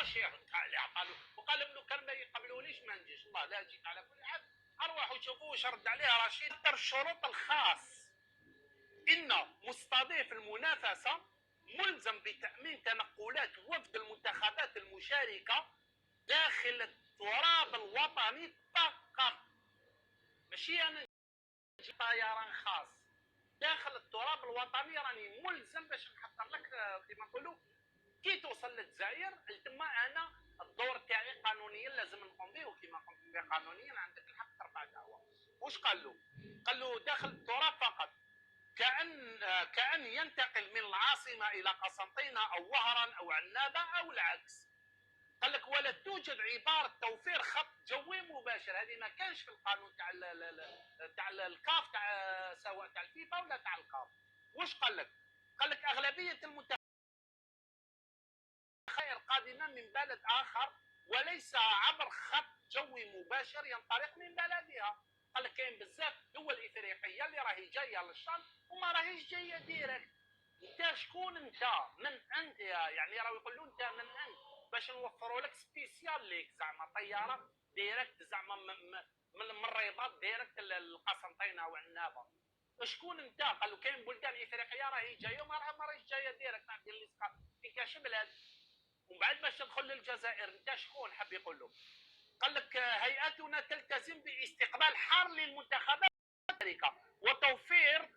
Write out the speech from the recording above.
الترشيح اللي عطالو، وقال لهم لو كان ما يقبلونيش ما نجيش. الله لا جيت. على كل حال ارواحوا شوفوا واش رد عليه رشيد. الشروط الخاص ان مستضيف المنافسه ملزم بتامين تنقلات وفد المنتخبات المشاركه داخل التراب الوطني فقط. ماشي انا نجي طيران خاص داخل التراب الوطني، راني ملزم باش نحضر لك كما نقولوا كي توصل للجزائر. تما انا الدور تاعي قانونيا لازم نقوم وكما قمت به قانونيا عندك الحق ترفع دعوه. واش قال له؟ قال له داخل التراب فقط، كأن ينتقل من العاصمه الى قسنطينه او وهران او عنابه او العكس. قال لك ولا توجد عباره توفير خط جوي مباشر. هذه ما كانش في القانون تاع الكاف، تاع سواء تاع الفيفا ولا تاع الكاف. واش قال لك؟ قال لك اغلبيه المنتخبات القادمه من بلد اخر وليس عبر خط جوي مباشر ينطلق من بلدها. قال لك كاين بزاف دول افريقيه اللي راهي جايه للشام وما راهيش جايه ديريكت. انت شكون انت؟ من انت؟ يعني راهو يقولوا انت من انت باش نوفروا لك سبيسيال ليك زعما طياره ديريكت زعما من الرباط ديريكت للقسنطينه وعنابه. شكون انت؟ قالوا كاين بلدان افريقيه راهي جايه وما راهيش جايه ديريكت دير الاسقاط في كاش بلاد. ومن بعد باش تدخل للجزائر انت شكون؟ حب يقول له. قال لك هيئتنا تلتزم باستقبال حار للمنتخبات وتوفير